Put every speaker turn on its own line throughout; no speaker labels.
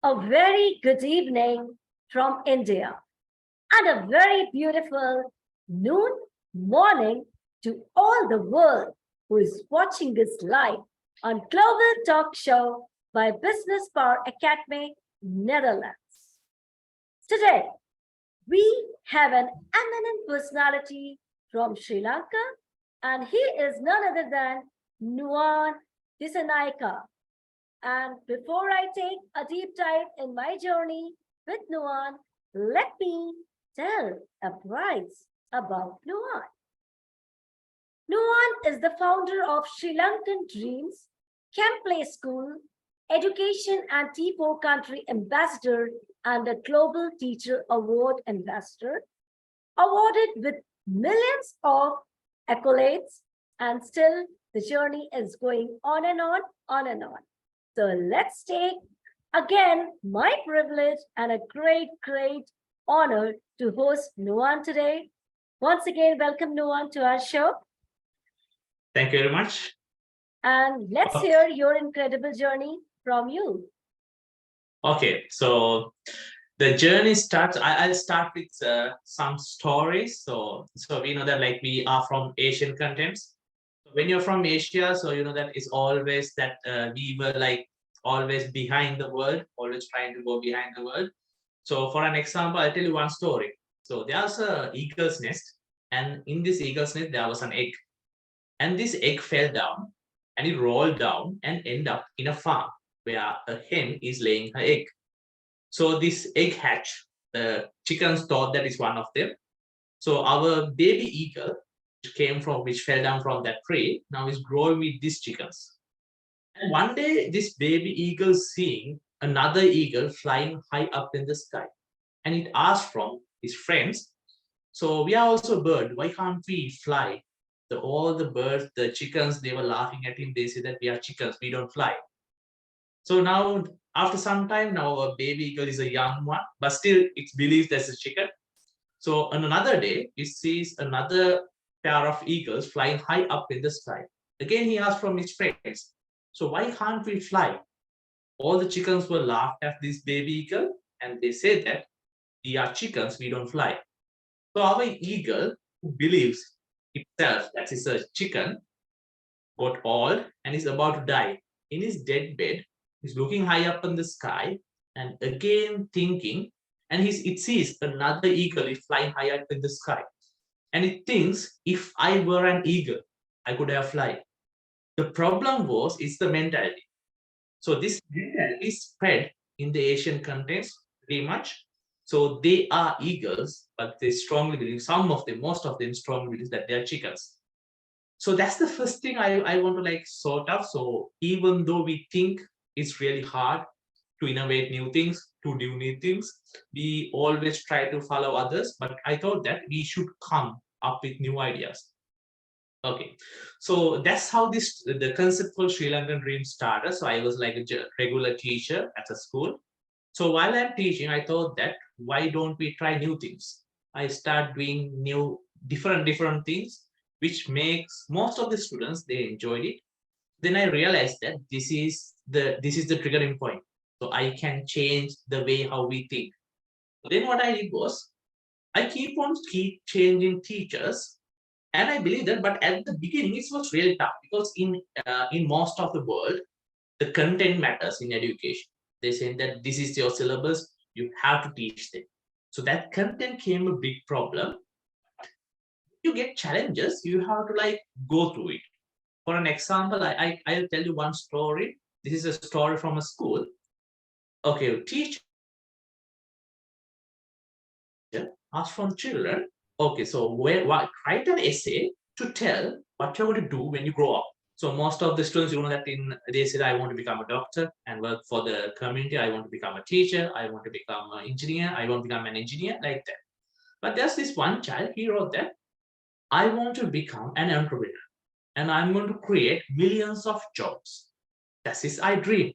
A very good evening from India and a very beautiful noon morning to all the world who is watching this live on Global Talk Show by Business Power Academy, Netherlands. Today, we have an eminent personality from Sri Lanka, and he is none other than Nuwan Dissanayaka. And before I take a deep dive in my journey with Nuwan, let me tell a price about Nuwan. Nuwan is the founder of Sri Lankan Dreams, Camp Play School, Education and T4 Country Ambassador, and a Global Teacher Award Ambassador, awarded with millions of accolades, and still the journey is going on and on and on. So let's take again my privilege and a great honor to host Nuwan today. Once again, welcome Nuwan to our show.
Thank you very much.
And let's hear your incredible journey from you.
Okay, so the journey starts. I'll start with some stories. So we know that like we are from Asian continents. When you're from Asia, so you know that it's always that we were like always behind the world, always trying to go behind the world. So for an example, I'll tell you one story. So there's a eagle's nest, and in this eagle's nest there was an egg, and this egg fell down, and it rolled down and ended up in a farm where a hen is laying her egg. So this egg hatch, the chickens thought that is one of them. So our baby eagle which fell down from that tree, now is growing with these chickens. And one day, this baby eagle seeing another eagle flying high up in the sky, and it asked from his friends, "So we are also a bird. Why can't we fly?" All the birds, the chickens, they were laughing at him. They said that we are chickens, we don't fly. So now, after some time, now a baby eagle is a young one, but still it believes there's a chicken. So on another day, it sees another pair of eagles flying high up in the sky. Again, he asked from his friends, "So why can't we fly?" All the chickens were laughed at this baby eagle, and they said that we are chickens, we don't fly. So our eagle, who believes himself that he's a chicken, got old and is about to die. In his dead bed, he's looking high up in the sky and again thinking, and it sees another eagle is flying high up in the sky. And it thinks, if I were an eagle, I could have fly. The problem was, it's the mentality. So this mentality spread in the Asian countries pretty much. So they are eagles, but they strongly believe, some of them, most of them strongly believe that they are chickens. So that's the first thing I want to like sort of. So even though we think it's really hard to innovate new things, to do new things, we always try to follow others. But I thought that we should come up with new ideas. Okay, so that's how the concept for Sri Lankan Dream started. So I was like a regular teacher at a school. So while I'm teaching, I thought that why don't we try new things? I start doing new different things, which makes most of the students, they enjoyed it. Then I realized that this is the triggering point. So I can change the way how we think. Then what I did was I keep changing teachers, and I believe that. But at the beginning, it was really tough because in most of the world, the content matters in education. They say that this is your syllabus, you have to teach them. So that content came a big problem. You get challenges, you have to like go through it. For an example, I'll tell you one story. This is a story from a school. Okay, teacher asked from children, okay, so write an essay to tell what you're going to do when you grow up. So most of the students, you know, that they said, I want to become a doctor and work for the community. I want to become a teacher. I want to become an engineer. I want to become an engineer, like that. But there's this one child, he wrote that, I want to become an entrepreneur and I'm going to create millions of jobs. That's his dream.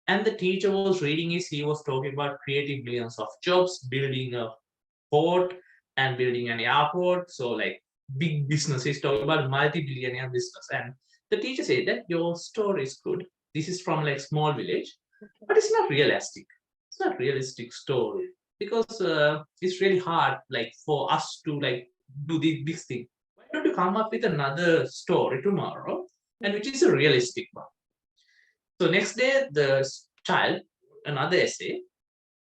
And the teacher was reading he was talking about creating millions of jobs, building a port and building an airport. So like big business, he's talking about multi-billionaire business. And the teacher said that your story is good. This is from like small village, but it's not realistic. it's a realistic story because it's really hard like for us to like do this thing. Why don't you come up with another story tomorrow and which is a realistic one? So next day the child another essay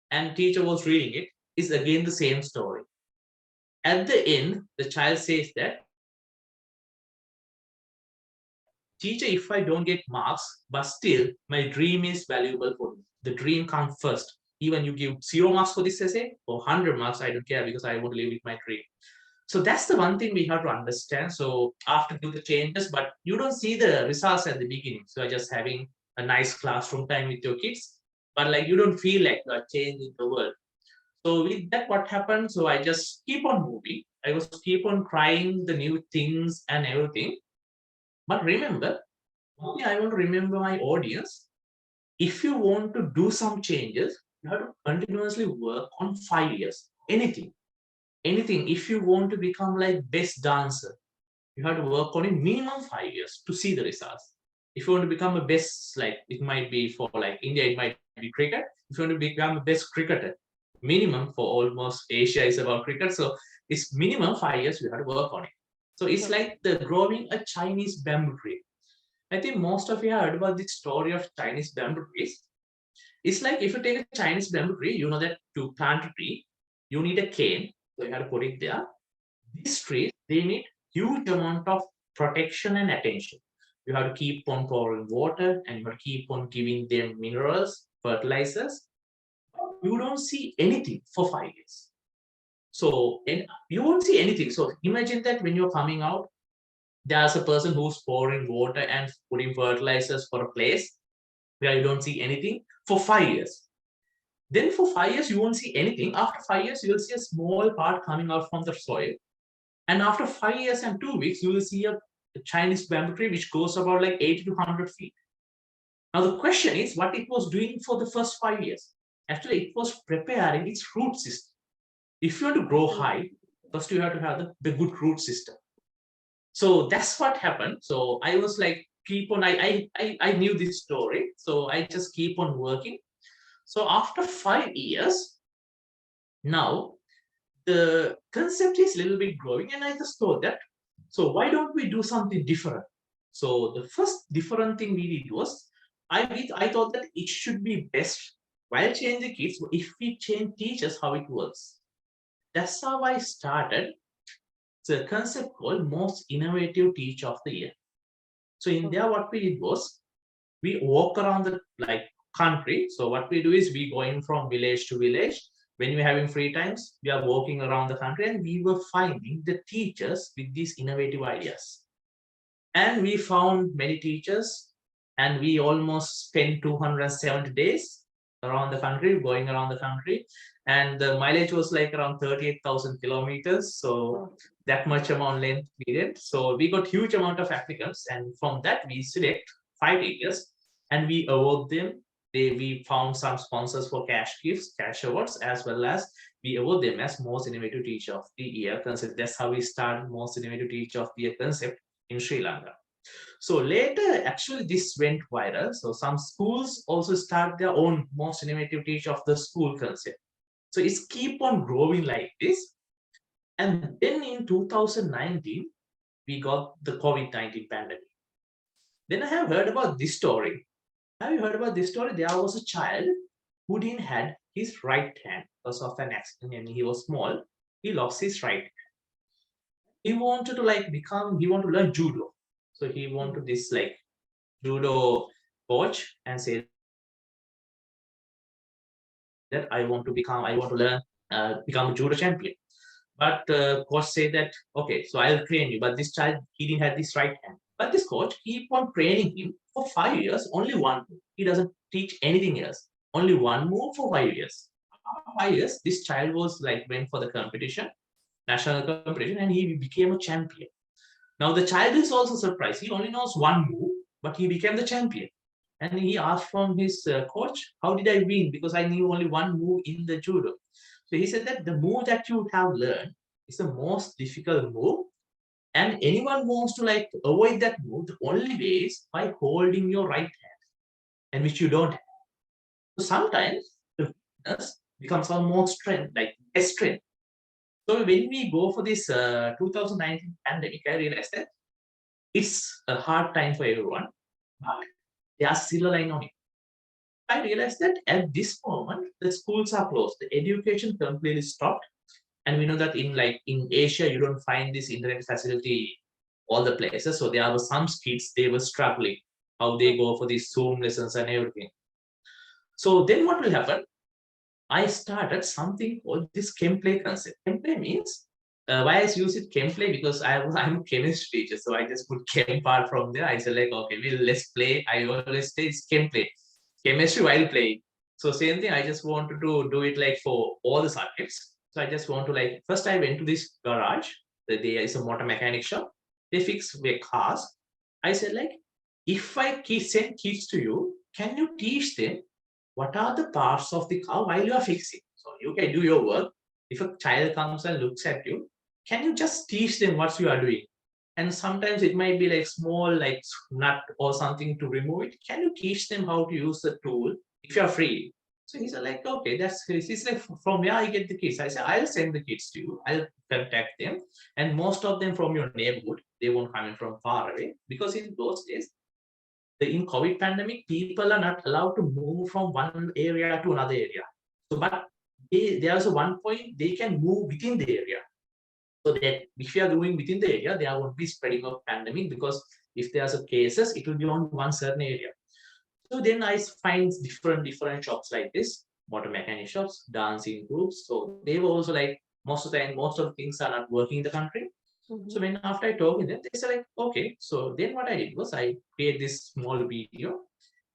and teacher was reading it is again the same story. At the end the child says that teacher, if I don't get marks, but still my dream is valuable for me. The dream comes first. Even you give 0 marks for this essay or 100 marks, I don't care because I want to live with my dream. So that's the one thing we have to understand. So after do the changes, but you don't see the results at the beginning. So just having a nice classroom time with your kids, but like you don't feel like you are changing the world. So with that, what happened? So I just keep on moving. I was keep on trying the new things and everything. But remember, only I want to remember my audience. If you want to do some changes, you have to continuously work on 5 years. Anything, anything. If you want to become like best dancer, you have to work on it minimum 5 years to see the results. If you want to become a best, like it might be for like India, it might be cricket. If you want to become a best cricketer, minimum for almost Asia is about cricket. So it's minimum 5 years you have to work on it. So it's like the growing a Chinese bamboo tree. I think most of you have heard about the story of Chinese bamboo trees. It's like if you take a Chinese bamboo tree, you know that to plant a tree, you need a cane. So you have to put it there. These trees, they need huge amount of protection and attention. You have to keep on pouring water and you have to keep on giving them minerals, fertilizers. You don't see anything for 5 years. So and you won't see anything. So imagine that when you're coming out, there's a person who's pouring water and putting fertilizers for a place where you don't see anything for 5 years. Then for 5 years, you won't see anything. After 5 years, you'll see a small part coming out from the soil. And after 5 years and 2 weeks, you will see a Chinese bamboo tree which goes about like 80 to 100 feet. Now, the question is what it was doing for the first 5 years. Actually, it was preparing its root system. If you want to grow high, first you have to have the good root system. So that's what happened. So I was like, keep on, I knew this story. So I just keep on working. So after 5 years, now the concept is a little bit growing, and I just thought that, so why don't we do something different? So the first different thing we did was, I thought that it should be best while changing kids if we change teachers how it works. That's how I started the concept called most innovative teacher of the year. So in there, what we did was we walk around the like country. So what we do is we going from village to village. When we're having free times, we are walking around the country and we were finding the teachers with these innovative ideas. And we found many teachers and we almost spent 270 days around the country, going around the country. And the mileage was like around 38,000 kilometers. So that much amount length period. So we got huge amount of applicants. And from that, we select 5 teachers and we award them. We found some sponsors for cash gifts, cash awards, as well as we award them as most innovative teacher of the year concept. That's how we started most innovative teacher of the year concept in Sri Lanka. So later, actually, this went viral. So some schools also start their own most innovative teacher of the school concept. So it's keep on growing like this. And then in 2019, we got the COVID-19 pandemic. Then I have heard about this story. Have you heard about this story? There was a child who didn't had his right hand because of an accident and he was small. He lost his right hand. He wanted to like become, he wanted to learn judo. So he wanted this like judo coach and say that I want to become, I want to learn, become a judo champion. But coach said that, okay, so I'll train you. But this child, he didn't have this right hand. But this coach keep on training him for 5 years, only one move. He doesn't teach anything else. Only one move for 5 years. After 5 years, this child was like went for the competition, national competition, and he became a champion. Now the child is also surprised. He only knows one move, but he became the champion. And he asked from his coach, how did I win? Because I knew only one move in the judo. So he said that the move that you have learned is the most difficult move. And anyone wants to like avoid that move, the only way is by holding your right hand, and which you don't have. So sometimes the weakness becomes our more strength, like best strength. So when we go for this 2019 pandemic, I realized that it's a hard time for everyone, but there's still a line on it. I realized that at this moment, the schools are closed, the education completely stopped. And we know that in Asia, you don't find this internet facility all the places. So there were some kids, they were struggling how they go for these Zoom lessons and everything. So then what will happen? I started something called this gameplay concept. Gameplay means why I use it gameplay because I'm a chemistry teacher, so I just put chem part from there. I said like, okay, let's play. I always say it's gameplay, chemistry while playing. So same thing. I just wanted to do it like for all the subjects. So I just want to like first I went to this garage. There is a motor mechanic shop. They fix their cars. I said like, if I send kids to you, can you teach them what are the parts of the car while you are fixing? So you can do your work. If a child comes and looks at you, can you just teach them what you are doing? And sometimes it might be like small, like nut or something to remove it. Can you teach them how to use the tool if you are free? So he's like, okay, he's like, from where I get the kids? I said, I'll send the kids to you. I'll contact them. And most of them from your neighborhood, they won't come in from far away because in those days, in COVID pandemic, people are not allowed to move from one area to another area. So, but there's a one point they can move within the area. So that if you are going within the area, there won't be spreading of pandemic because if there's a cases, it will be on one certain area. So then I find different shops like this, motor mechanic shops, dancing groups. So they were also like most of the time, most of the things are not working in the country. So when after I talked with them, they said like, okay. So then what I did was I create this small video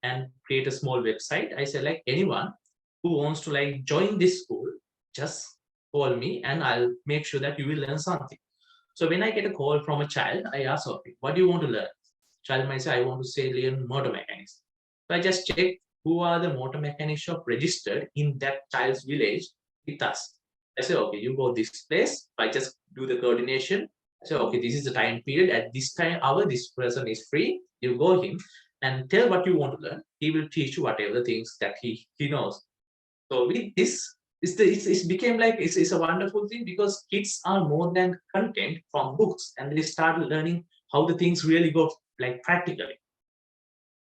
and create a small website. I said like anyone who wants to like join this school, just call me and I'll make sure that you will learn something. So when I get a call from a child, I ask, okay, what do you want to learn? Child might say, I want to say learn motor mechanics. So I just check who are the motor mechanic shop registered in that child's village with us. I say, okay, you go this place. I just do the coordination. I say, okay, this is the time period. At this time hour, this person is free. You go him and tell what you want to learn. He will teach you whatever the things that he knows. So with this, it's became like it's a wonderful thing because kids are more than content from books and they start learning how the things really go like practically.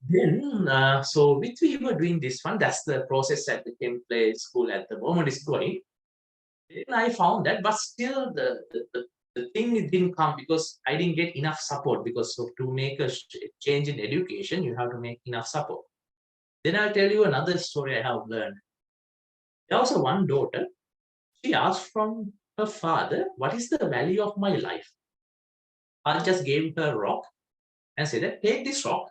Then, so with we were doing this one, that's the process at the gameplay school at the moment is going. Then I found that, but still the thing it didn't come because I didn't get enough support because so to make a change in education, you have to make enough support. Then I'll tell you another story I have learned. There was a one daughter, she asked from her father, what is the value of my life? I just gave her a rock and said that take this rock,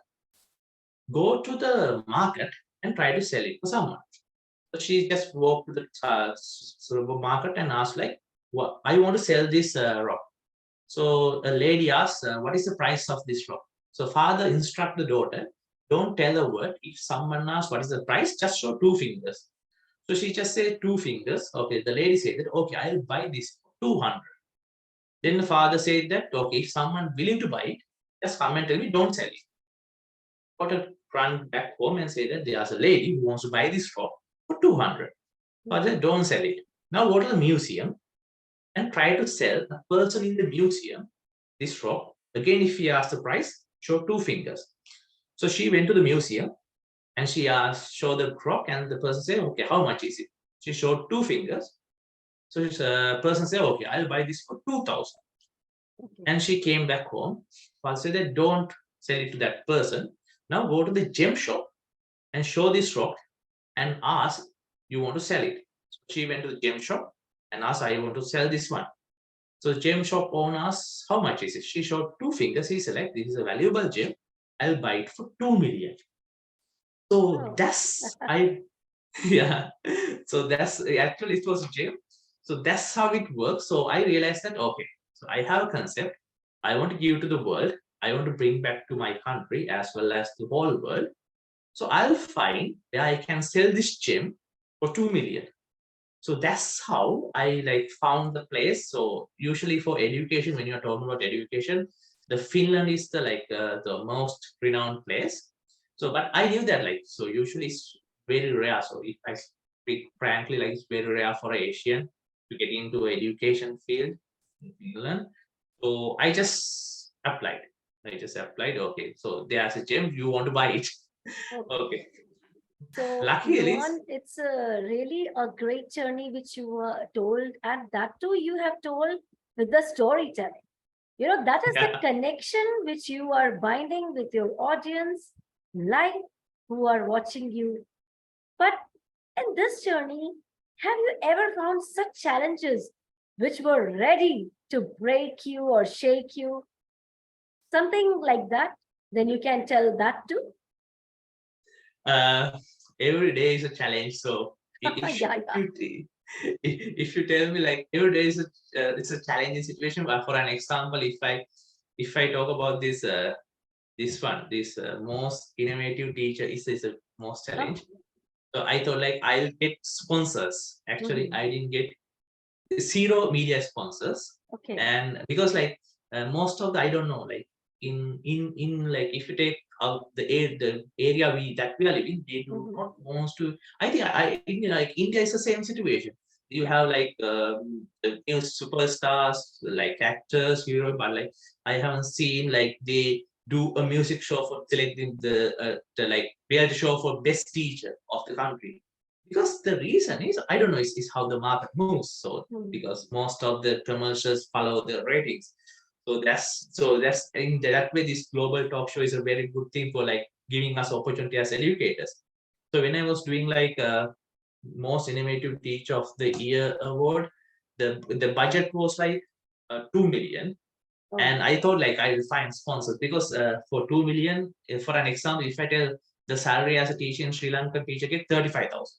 go to the market and try to sell it for someone. So she just walked to the market and asked like, "What I want to sell this rock." So a lady asked, "What is the price of this rock?" So father instruct the daughter, "Don't tell a word. If someone asks what is the price, just show two fingers." So she just said two fingers. Okay, the lady said that, "Okay, I'll buy this for 200." Then the father said that, "Okay, if someone willing to buy it, just come and tell me. Don't sell it." Daughter run back home and say that there's a lady who wants to buy this rock for 200. Father said, don't sell it. Now go to the museum and try to sell the person in the museum this rock. Again, if he asks the price, show two fingers. So she went to the museum and she asked, show the rock, and the person said, okay, how much is it? She showed two fingers. So the person said, okay, I'll buy this for 2,000. And she came back home. Father said that don't sell it to that person. Now go to the gem shop and show this rock and ask, you want to sell it? So she went to the gem shop and asked, I want to sell this one. So the gem shop owner asked, how much is it? She showed two fingers. He said, like, this is a valuable gem. I'll buy it for 2 million. So that's I yeah. So that's actually it was a gem. So that's how it works. So I realized that okay, so I have a concept. I want to give to the world. I want to bring back to my country as well as the whole world. So I'll find where I can sell this gem for 2 million. So that's how I like found the place. So usually for education, when you're talking about education, the Finland is the most renowned place. So but I knew that like so usually it's very rare. So if I frankly, like it's very rare for an Asian to get into education field in Finland. So I just applied. Okay, so there's a gem. You want to buy it? Okay.
So,
Luckily,
Nuwan, it's really a great journey which you were told, and that too you have told with the storytelling. You know, that is the
yeah.
connection which you are binding with your audience, like who are watching you. But in this journey, have you ever found such challenges which were ready to break you or shake you? Something like that? Then you can tell that too.
uh, every day is a challenge. So if
Yeah, yeah.
if you tell me like every day is it's a challenging situation. But for an example, if I talk about this most innovative teacher is a most challenge. So I thought like I'll get sponsors. Actually,
Mhm.
I didn't get zero media sponsors,
Okay.
and because like most of the I don't know like in like if you take out the area we are living, they do
Mhm.
not want to. I think like India is the same situation. You have like superstars like actors, but like I haven't seen like they do a music show for selecting the like reality show for best teacher of the country, because the reason is I don't know is how the market moves. So
Mhm.
because most of the commercials follow the ratings, so that's in that way this global talk show is a very good thing for like giving us opportunity as educators. So when I was doing like most innovative teacher of the year award, the budget was like 2 million,
Oh,
and I thought like I will find sponsors because for 2 million, for an example, if I tell the salary as a teacher in Sri Lanka teacher get 35,000.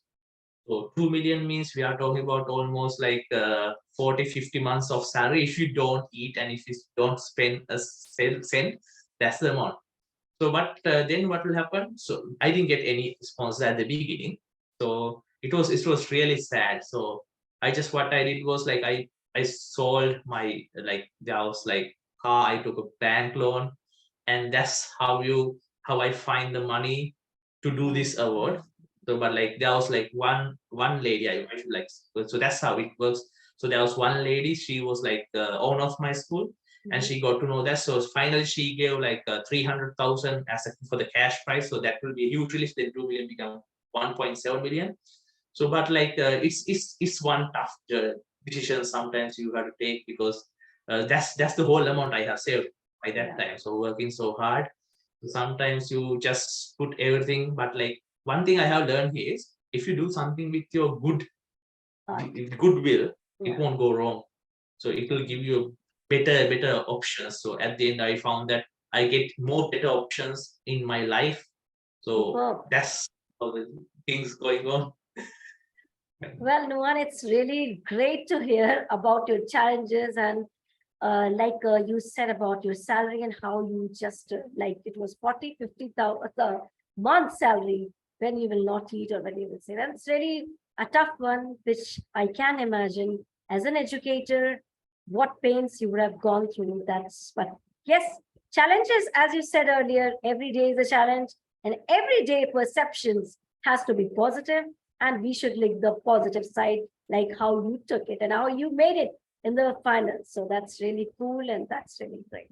So 2 million means we are talking about almost like 40, 50 months of salary if you don't eat and if you don't spend a cent, that's the amount. So, but then what will happen? So I didn't get any sponsor at the beginning. So it was really sad. So I just what I did was like I sold my like there was like car. I took a bank loan, and that's how I find the money to do
oh.
this award. So, but like there was like one lady I should like so that's how it works. So there was one lady. She was like the owner of my school, and
Mhm.
she got to know that. So finally, she gave like 300,000 as for the cash prize. So that will be a huge release. Then 2 million become 1.7 million. So, but like it's one tough decision sometimes you have to take because that's the whole amount I have saved by that
Yeah.
time. So working so hard, sometimes you just put everything. But like one thing I have learned here is if you do something with your
Art.
goodwill, it
Yeah.
won't go wrong. So it will give you better options. So at the end, I found that I get more better options in my life. So
Superb.
that's how the things going on.
Well, Nuwan, it's really great to hear about your challenges and like you said about your salary and how you just like it was 40, 50,000 the month salary when you will not eat or when you will say that's really a tough one, which I can imagine as an educator, what pains you would have gone through. That's but yes, challenges, as you said earlier, every day is a challenge and everyday perceptions has to be positive, and we should look the positive side, like how you took it and how you made it in the finals. So that's really cool and that's really great.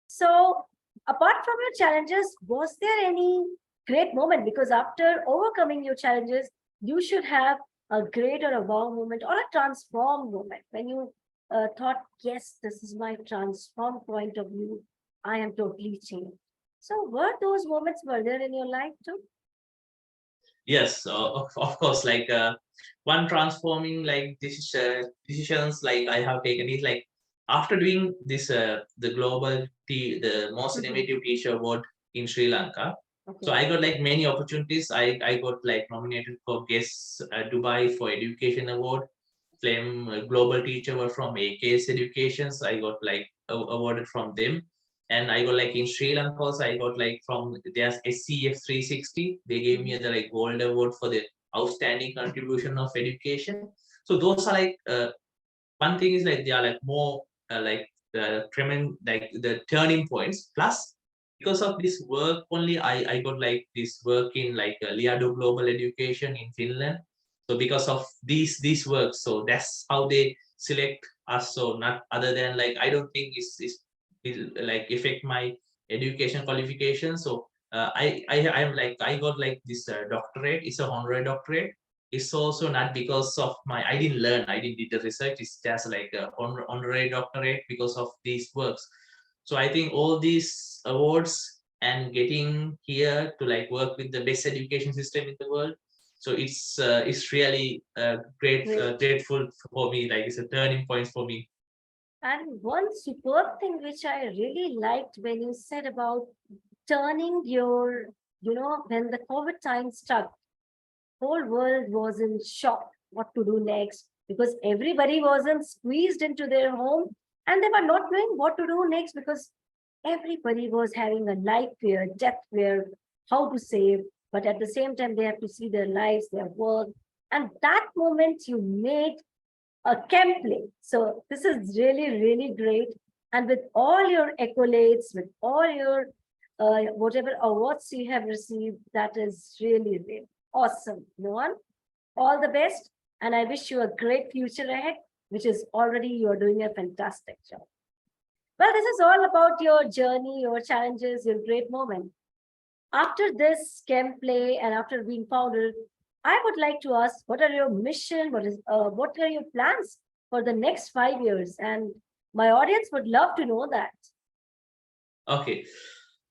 So, apart from your challenges, was there any great moment? Because after overcoming your challenges, you should have a great or a wow moment or a transform moment when you thought, yes, this is my transform point of view. I am totally changed. So, were those moments were there in your life too?
Yes, of course. Like one transforming like decisions like I have taken is like after doing this the most
Mhm.
innovative teacher award in Sri Lanka. So
Okay.
I got like many opportunities. I got like nominated for guest Dubai for education award. Flame global teacher were from AKS Educations. I got like awarded from them, and I got like in Sri Lanka also. I got like from there's SCF 360. They gave me
Mhm.
the like gold award for the outstanding contribution of education. So those are like one thing is like they are like more like the tremendous like the turning points. Plus because of this work only, I got like this work in like Liado Global Education in Finland. So because of these works, so that's how they select us. So not other than like, I don't think it's will like affect my education qualification. So I'm like, I got like this doctorate. It's a honorary doctorate. It's also not because of my, I didn't learn, I didn't do the research. It's just like a honorary doctorate because of these works. So I think all these awards and getting here to like work with the best education system in the world, so it's really
Great.
grateful for me, like it's a turning point for me.
And one superb thing which I really liked when you said about turning your, when the COVID time struck, whole world was in shock what to do next because everybody wasn't squeezed into their home and they were not knowing what to do next because everybody was having a life fear, death fear, how to save, but at the same time they have to see their lives, their work. And that moment you made a template. So this is really, really great. And with all your accolades, with all your whatever awards you have received, that is really, really awesome. Nuwan, all the best. And I wish you a great future ahead, which is already you're doing a fantastic job. Well, this is all about your journey, your challenges, your great moment. After this SCEM play and after being founded, I would like to ask, what are your mission? What are your plans for the next 5 years? And my audience would love to know that.
Okay,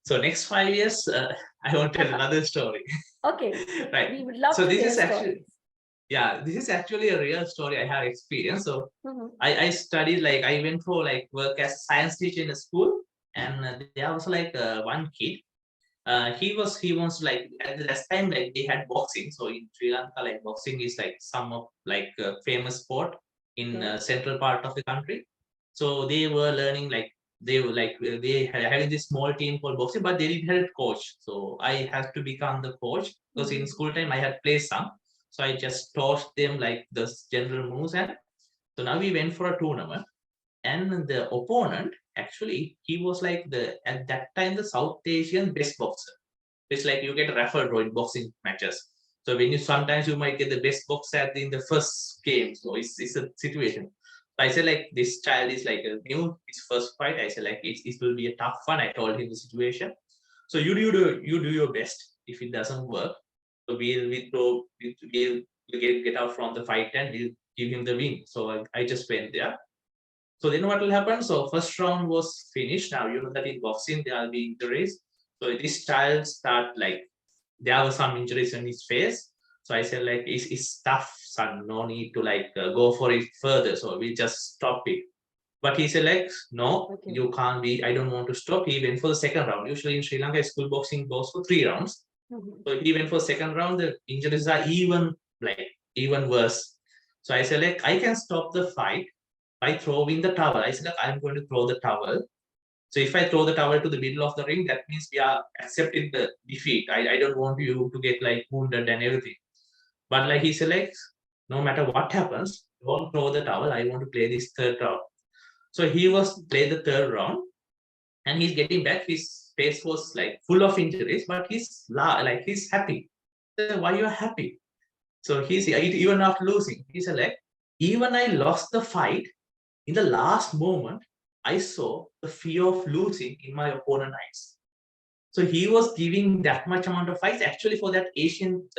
so next 5 years, I want to tell another story.
Okay,
Right.
we would love
So
to
this
hear
is actually,
stories.
yeah, this is actually a real story I have experienced. So
Mhm.
I studied, like I went for like work as science teacher in a school, and there was like one kid. He wants like, at the last time like they had boxing. So in Sri Lanka, like boxing is like some of like famous sport in
Okay.
central part of the country. So they were learning like, they were like they had having this small team for boxing, but they didn't have a coach. So I had to become the coach because in
Mhm.
school time I had played some. So I just taught them like the general moves, and so now we went for a tournament, and the opponent actually he was like the at that time the South Asian best boxer. It's like you get referral draw in boxing matches. So when you sometimes you might get the best boxer in the first game. So it's a situation. So I said like this child is like a new his first fight. I said like it will be a tough one. I told him the situation. So you do your best. If it doesn't work, so we'll withdraw. We'll get out from the fight and we'll give him the win. So I just went there. So then what will happen? So first round was finished. Now you know that in boxing there will be injuries. So this child start like there were some injuries in his face. So I said like it's tough, son. No need to like go for it further. So we just stop it. But he said like no,
Okay.
you can't be. I don't want to stop. He went for the second round. Usually in Sri Lanka, school boxing goes for 3 rounds.
Mhm.
So he went for second round. The injuries are even worse. So I said like I can stop the fight by throwing the towel. I said, like, I'm going to throw the towel. So if I throw the towel to the middle of the ring, that means we are accepting the defeat. I don't want you to get like wounded and everything. But like he said, like, no matter what happens, don't throw the towel. I want to play this third round. So he was play the third round, and he's getting back. His face was like full of injuries, but like he's happy. So why you are happy? So he's even after losing, he said like, even I lost the fight, in the last moment, I saw the fear of losing in my opponent's eyes. So he was giving that much amount of fights. Actually, for that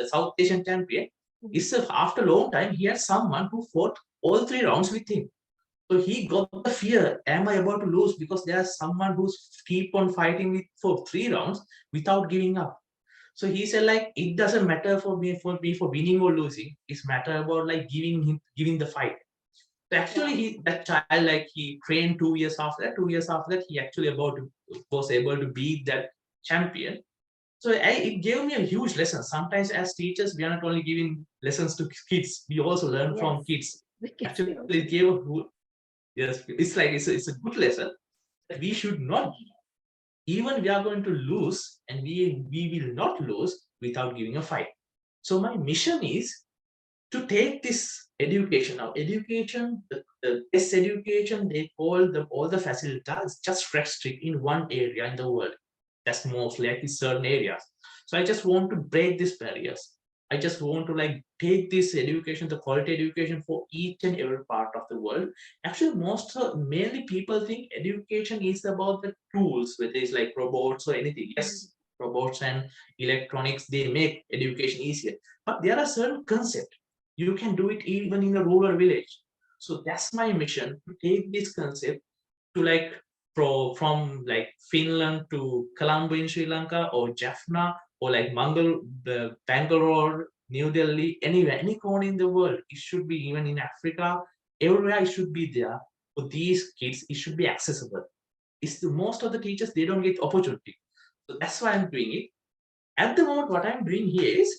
South Asian champion,
Mhm.
it's after a long time he had someone who fought all 3 rounds with him. So he got the fear: Am I about to lose? Because there's someone who's keep on fighting me for 3 rounds without giving up. So he said like it doesn't matter for winning or losing. It's matter about like giving the fight. So actually,
Wow.
that child like he trained 2 years after that. 2 years after that, he actually was able to beat that champion. So it gave me a huge lesson. Sometimes as teachers, we are not only giving lessons to kids, we also learn from
Yes.
kids.
The kids
Actually,
will also
it
learn.
gave yes, it's like it's a good lesson that we should not, even we are going to lose, and we will not lose without giving a fight. So my mission is to take this education now. Education, the best education, they call all the facilities just restrict in one area in the world. That's mostly like in certain areas. So I just want to break these barriers. I just want to like take this education, the quality education for each and every part of the world. Actually, mainly people think education is about the tools, whether it's like robots or anything. Yes, robots and electronics, they make education easier. But there are certain concepts. You can do it even in a rural village. So that's my mission, to take this concept to like from like Finland to Colombo in Sri Lanka, or Jaffna, or like Bangalore, New Delhi, anywhere, any corner in the world. It should be even in Africa, everywhere it should be there. For these kids, it should be accessible. It's the most of the teachers, they don't get opportunity. So that's why I'm doing it. At the moment, what I'm doing here is,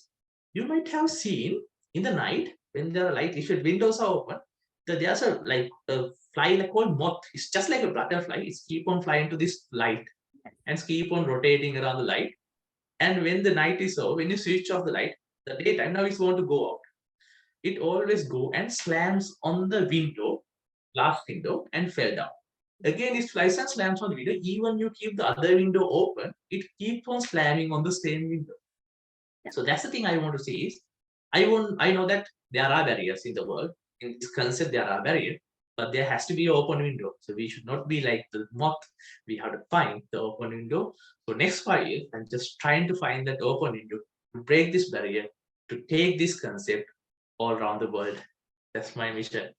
you might have seen in the night when the light, if your windows are open, that there's a fly like called moth. It's just like a butterfly. It's keep on flying to this light and keep on rotating around the light. And when the night is over, when you switch off the light, the daytime now is want to go out. It always go and slams on the window, glass window, and fell down. Again, it flies and slams on the window. Even you keep the other window open, it keeps on slamming on the same window. So that's the thing I want to say is, I know that there are barriers in the world. In this concept, there are barriers, but there has to be an open window. So we should not be like the moth. We have to find the open window. So next 5 years, I'm just trying to find that open window to break this barrier, to take this concept all around the world. That's my mission.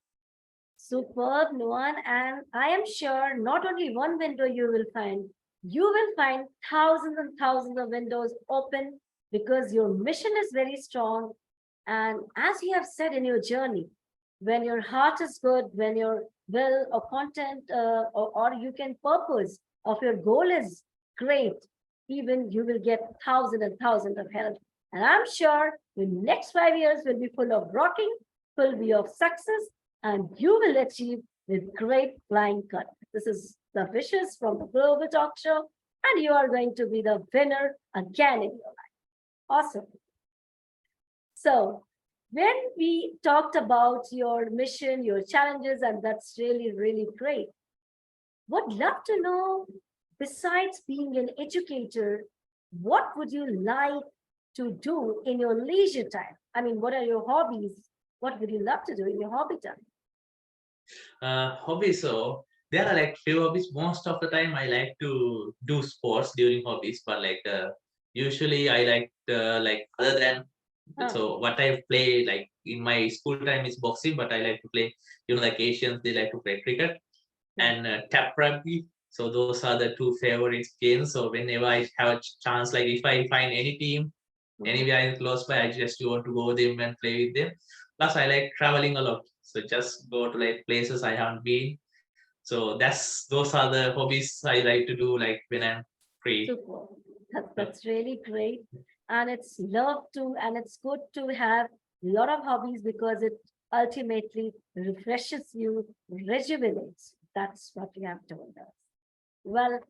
Superb, Nuwan. And I am sure not only one window you will find thousands and thousands of windows open, because your mission is very strong. And as you have said in your journey, when your heart is good, when your will or content or you can purpose of your goal is great, even you will get thousands and thousands of help. And I'm sure the next 5 years will be full of rocking, will be of success, and you will achieve with great flying color. This is the wishes from the Global Talk Show, and you are going to be the winner again in your life. Awesome. So, when we talked about your mission, your challenges, and that's really, really great, would love to know, besides being an educator, what would you like to do in your leisure time? I mean, what are your hobbies? What would you love to do in your hobby time?
Hobbies. So there are like few hobbies. Most of the time, I like to do sports during hobbies, but usually I like other than,
Oh,
so what I play like in my school time is boxing, but I like to play, like Asians, they like to play cricket and tap rugby. So those are the two favorite games. So whenever I have a chance, like if I find any team anywhere close by, I just want to go them and play with them. Plus, I like traveling a lot. So just go to like places I haven't been. So those are the hobbies I like to do like when I'm free.
super. That's really great. And it's love to, and it's good to have a lot of hobbies, because it ultimately refreshes you, rejuvenates. That's what you have told us. Well,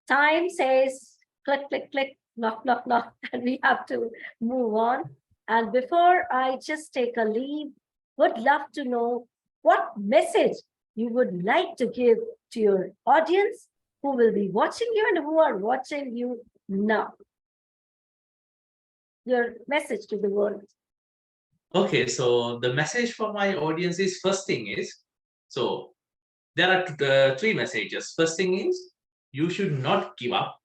time says click, click, click, knock, knock, knock, and we have to move on. And before I just take a leave, would love to know what message you would like to give to your audience who will be watching you and who are watching you now. Your message to the world.
Okay, so the message for my audience is, first thing is, so there are three messages. First thing is, you should not give up,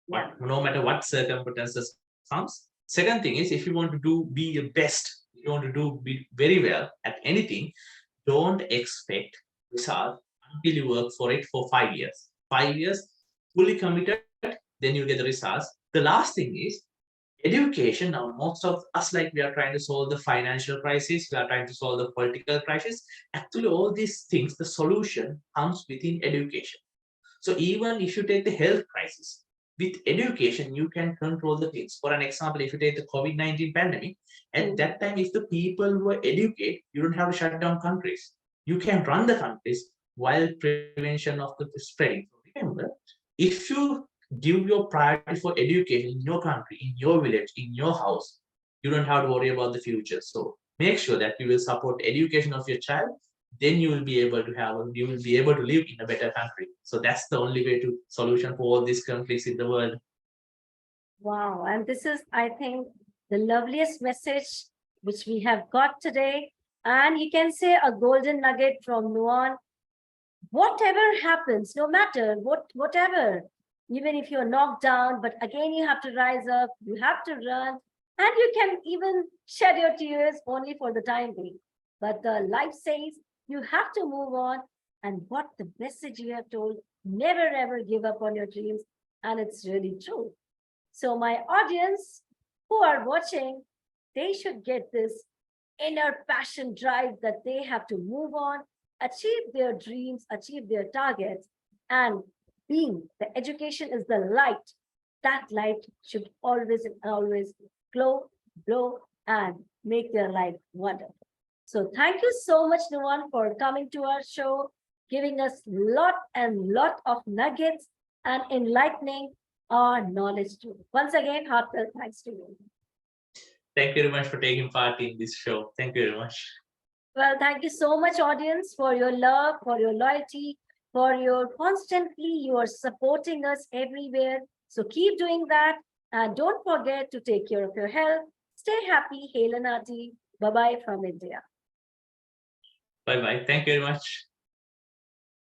Yeah.
no matter what circumstances comes. Second thing is, if you want to be your best, you want to be very well at anything, don't expect result until you work for it for 5 years. 5 years, fully committed, then you get the results. The last thing is education. Now, most of us, like, we are trying to solve the financial crisis, we are trying to solve the political crisis. Actually, all these things, the solution comes within education. So even if you take the health crisis, with education, you can control the things. For an example, if you take the COVID-19 pandemic, at that time, if the people were educated, you don't have to shut down countries. You can run the countries while prevention of the spreading. Remember, if you give your priority for education in your country, in your village, in your house, you don't have to worry about the future. So make sure that you will support education of your child, then you will be able to live in a better country. So that's the only way to solution for all these conflicts in the world.
Wow. And this is, I think, the loveliest message which we have got today. And you can say a golden nugget from Nuwan. Whatever happens, no matter whatever, even if you're knocked down, but again you have to rise up, you have to run, and you can even shed your tears only for the time being. But the life says you have to move on. And what the message you have told, never ever give up on your dreams. And it's really true. So my audience who are watching, they should get this inner passion drive that they have to move on, achieve their dreams, achieve their targets. And being the education is the light, that light should always and always glow, glow, and make their life wonderful. So thank you so much, Nuwan, for coming to our show, giving us lot of nuggets and enlightening our knowledge too. Once again, heartfelt thanks to you.
Thank you very much for taking part in this show. Thank you very much.
Well, thank you so much, audience, for your love, for your loyalty, for your constantly you are supporting us everywhere. So keep doing that. And don't forget to take care of your health. Stay happy, hail and hearty. Bye-bye from India.
Bye bye. Thank you very much.